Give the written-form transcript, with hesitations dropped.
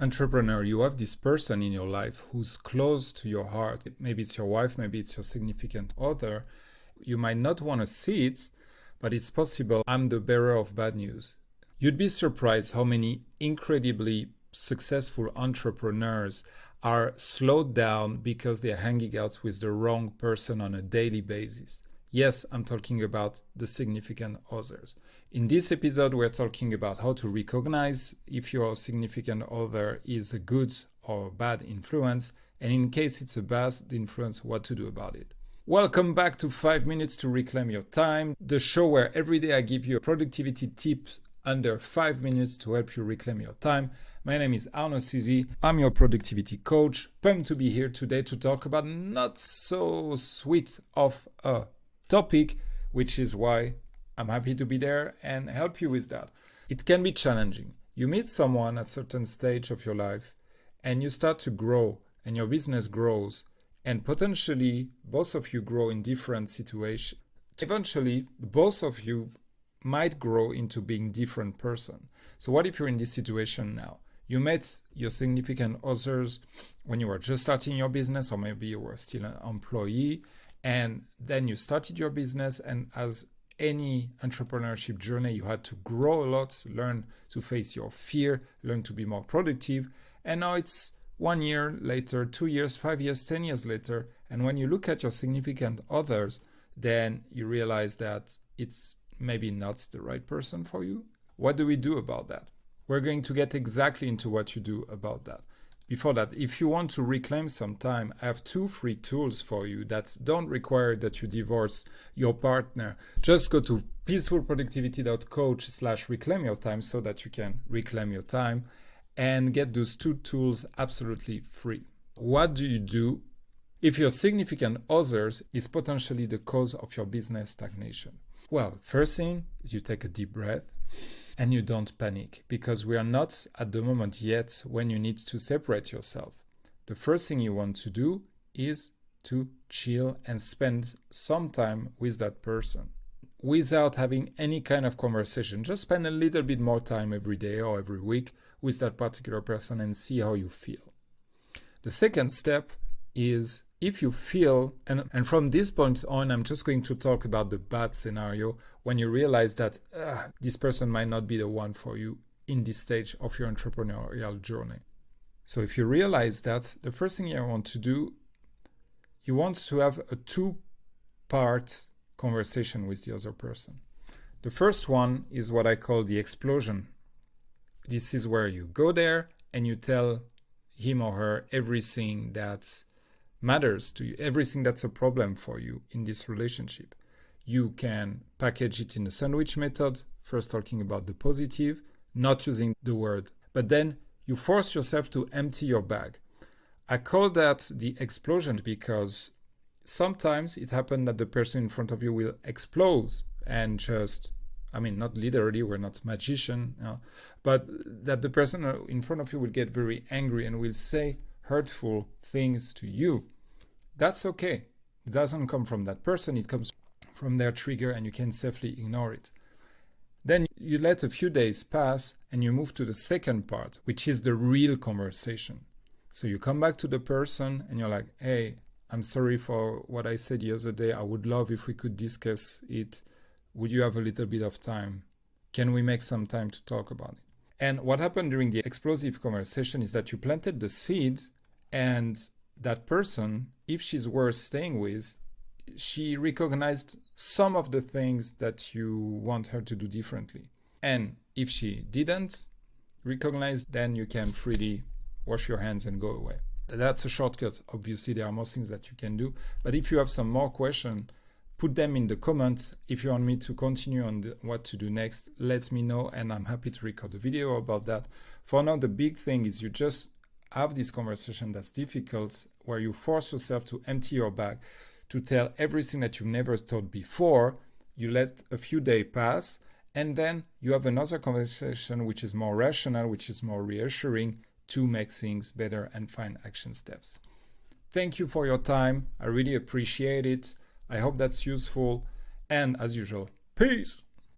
entrepreneur, you have this person in your life who's close to your heart. Maybe it's your wife, maybe it's your significant other. You might not want to see it, but it's possible. I'm the bearer of bad news. You'd be surprised how many incredibly successful entrepreneurs are slowed down because they're hanging out with the wrong person on a daily basis. Yes, I'm talking about the significant others. In this episode, we're talking about how to recognize if your significant other is a good or bad influence, and in case it's a bad influence, what to do about it. Welcome back to 5 Minutes to Reclaim Your Time, the show where every day I give you a productivity tips under 5 minutes to help you reclaim your time. My name is Arnaud. I'm your productivity coach. Pumped to be here today to talk about not so sweet of a topic, which is why I'm happy to be there and help you with that. It can be challenging. You meet someone at a certain stage of your life and you start to grow and your business grows, and potentially both of you grow in different situations. Eventually, both of you might grow into being different person. So what if you're in this situation now? You met your significant others when you were just starting your business, or maybe you were still an employee, and then you started your business, and as any entrepreneurship journey, you had to grow a lot, learn to face your fear, learn to be more productive. And now it's 1 year later, 2 years, 5 years, 10 years later. And when you look at your significant others, then you realize that it's maybe not the right person for you. What do we do about that? We're going to get exactly into what you do about that. Before that, if you want to reclaim some time, I have 2 free tools for you that don't require that you divorce your partner. Just go to peacefulproductivity.coach/reclaim your time so that you can reclaim your time and get those 2 tools absolutely free. What do you do if your significant others is potentially the cause of your business stagnation? Well, first thing is you take a deep breath. And you don't panic, because we are not at the moment yet when you need to separate yourself. The first thing you want to do is to chill and spend some time with that person without having any kind of conversation. Just spend a little bit more time every day or every week with that particular person and see how you feel. The second step is, if you feel, and from this point on, I'm just going to talk about the bad scenario when you realize that this person might not be the one for you in this stage of your entrepreneurial journey. So if you realize that, the first thing you want to do, you want to have a 2-part conversation with the other person. The first one is what I call the explosion. This is where you go there and you tell him or her everything that matters to you, everything that's a problem for you in this relationship. You can package it in the sandwich method, first talking about the positive, not using the word, but then you force yourself to empty your bag. I call that the explosion because sometimes it happens that the person in front of you will explode and just, not literally, we're not magicians, but that the person in front of you will get very angry and will say hurtful things to you. That's okay. It doesn't come from that person. It comes from their trigger and you can safely ignore it. Then you let a few days pass and you move to the second part, which is the real conversation. So you come back to the person and you're like, hey, I'm sorry for what I said the other day. I would love if we could discuss it. Would you have a little bit of time? Can we make some time to talk about it? And what happened during the explosive conversation is that you planted the seed, and that person, if she's worth staying with, she recognized some of the things that you want her to do differently. And if she didn't recognize, then you can freely wash your hands and go away. That's a shortcut. Obviously, there are more things that you can do. But if you have some more questions, put them in the comments. If you want me to continue on what to do next, let me know, and I'm happy to record a video about that. For now, the big thing is you just have this conversation that's difficult, where you force yourself to empty your bag, to tell everything that you've never told before. You let a few days pass, and then you have another conversation which is more rational, which is more reassuring, to make things better and find action steps. Thank you for your time. I really appreciate it. I hope that's useful. And as usual, peace.